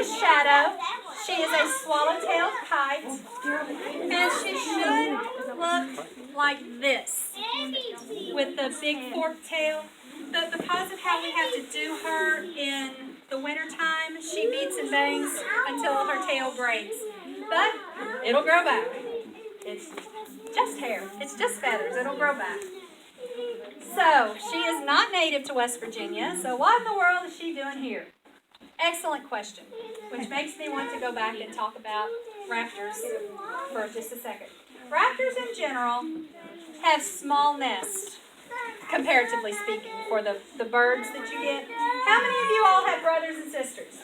is Shadow. She is a swallowtail kite, and she should look like this, with the big forked tail. But because of how we have to do her in the wintertime, she beats and bangs until her tail breaks. But it'll grow back. It's just hair. It's just feathers. It'll grow back. So, she is not native to West Virginia, so what in the world is she doing here? Excellent question, which makes me want to go back and talk about raptors for just a second. Raptors in general have small nests, comparatively speaking, for the birds that you get. How many of you all have brothers and sisters?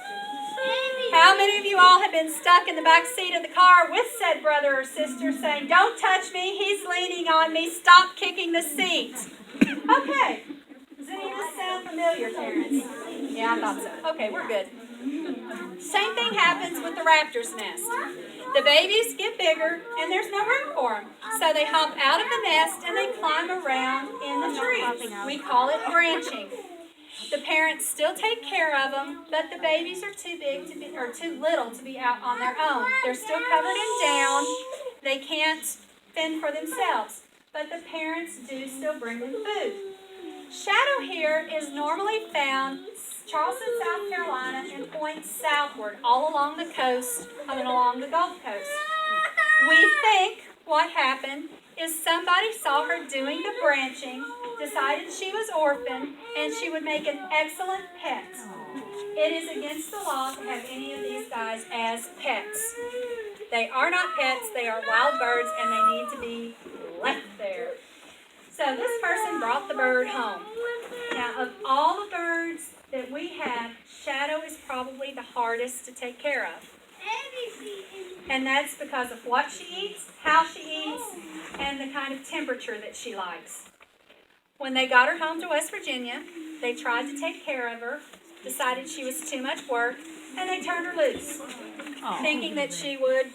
How many of you all have been stuck in the back seat of the car with said brother or sister saying, "Don't touch me, he's leaning on me, stop kicking the seat"? Okay. Does any of this sound familiar, parents? Yeah, I thought so. Okay, we're good. Same thing happens with the raptor's nest. The babies get bigger and there's no room for them. So they hop out of the nest and they climb around in the tree. We call it branching. The parents still take care of them, but the babies are too big to be, or too little to be out on their own. They're still covered in down. They can't fend for themselves, but the parents do still bring them food. Shadow here is normally found Charleston, South Carolina, and points southward all along the coast, along the Gulf Coast. We think what happened is somebody saw her doing the branching, decided she was orphaned, and she would make an excellent pet. It is against the law to have any of these guys as pets. They are not pets, they are wild birds, and they need to be left there. So this person brought the bird home. Now, of all the birds that we have, Shadow is probably the hardest to take care of. And that's because of what she eats, how she eats, and the kind of temperature that she likes. When they got her home to West Virginia, they tried to take care of her, decided she was too much work, and they turned her loose, thinking that she would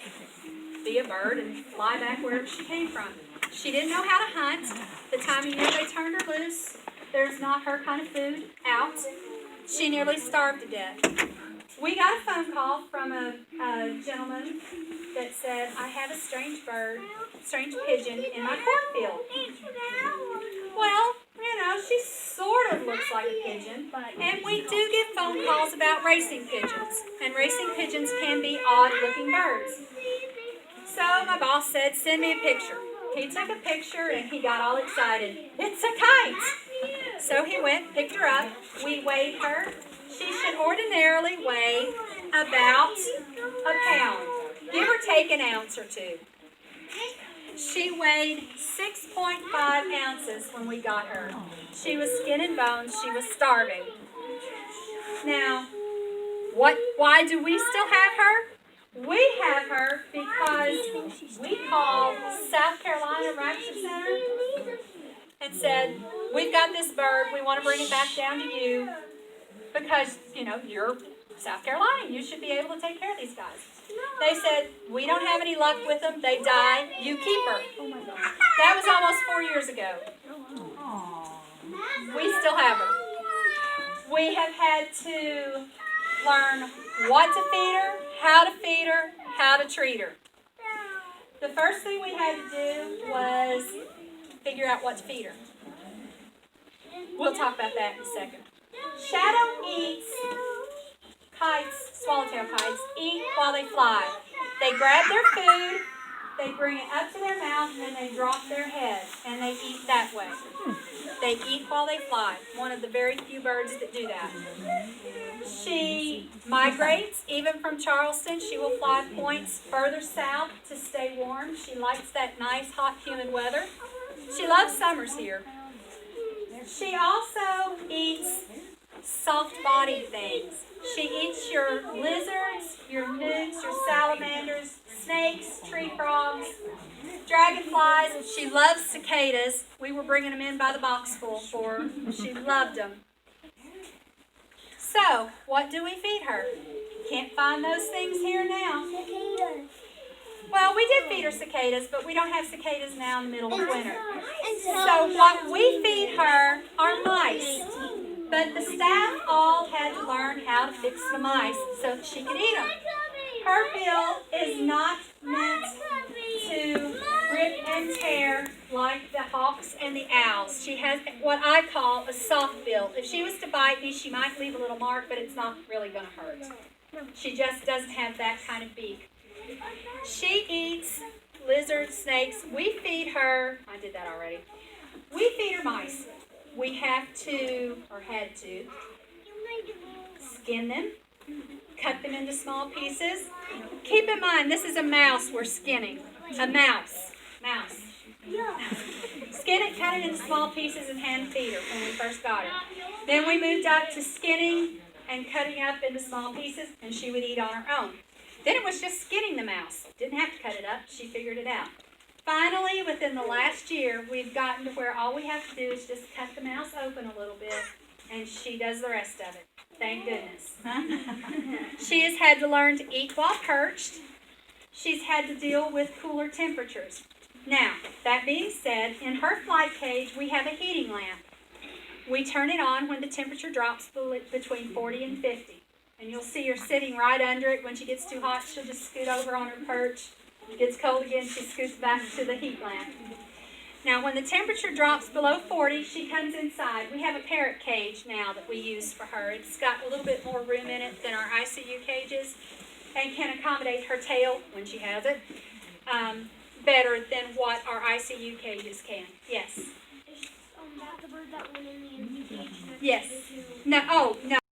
be a bird and fly back wherever she came from. She didn't know how to hunt. The time of year they turned her loose, there's not her kind of food out. She nearly starved to death. We got a phone call from a gentleman that said, "I have a strange bird, strange pigeon in my cornfield." Well, she sort of looks like a pigeon, and we do get phone calls about racing pigeons, and racing pigeons can be odd-looking birds. So my boss said, "Send me a picture." He took a picture and he got all excited. "It's a kite!" So he went, picked her up. We weighed her. She should ordinarily weigh about a pound, give or take an ounce or two. She weighed 6.5 ounces when we got her. She was skin and bones. She was starving. Now, why do we still have her? We have her because we called South Carolina Raptor Center and said, "We've got this bird. We want to bring it back down to you because, you're South Carolina. You should be able to take care of these guys." They said, "We don't have any luck with them. They die. You keep her." That was almost 4 years ago. We still have her. We have had to learn what to feed her, how to treat her. The first thing we had to do was figure out what to feed her. We'll talk about that in a second. Shadow eats. Kites, swallowtail kites, eat while they fly. They grab their food, they bring it up to their mouth, and they drop their head, and they eat that way. They eat while they fly. One of the very few birds that do that. She migrates, even from Charleston. She will fly points further south to stay warm. She likes that nice, hot, humid weather. She loves summers here. She also eats soft-bodied things. She eats your lizards, your newts, your salamanders, snakes, tree frogs, dragonflies. She loves cicadas. We were bringing them in by the boxful for her. She loved them. So, what do we feed her? Can't find those things here now. Well, we did feed her cicadas, but we don't have cicadas now in the middle of winter. So what we feed her are mice. But the staff all had to learn how to fix the mice so that she could eat them. Her bill is not meant to rip and tear like the hawks and the owls. She has what I call a soft bill. If she was to bite me, she might leave a little mark, but it's not really going to hurt. She just doesn't have that kind of beak. She eats lizards, snakes. We feed her, I did that already. We feed her mice. We have to, or had to, skin them, cut them into small pieces. Keep in mind, this is a mouse we're skinning. A mouse. Mouse. Skin it, cut it into small pieces, and hand feed her when we first got her. Then we moved up to skinning and cutting up into small pieces, and she would eat on her own. Then it was just skinning the mouse. Didn't have to cut it up. She figured it out. Finally, within the last year, we've gotten to where all we have to do is just cut the mouse open a little bit, and she does the rest of it. Thank goodness. She has had to learn to eat while perched. She's had to deal with cooler temperatures. Now, that being said, in her flight cage, we have a heating lamp. We turn it on when the temperature drops between 40 and 50. And you'll see her sitting right under it. When she gets too hot, she'll just scoot over on her perch. It gets cold again, she scoots back to the heat lamp. Now, when the temperature drops below 40, she comes inside. We have a parrot cage now that we use for her. It's got a little bit more room in it than our ICU cages and can accommodate her tail, when she has it, better than what our ICU cages can. Yes? Is that the bird that went in the cage? Yes. No, oh, no.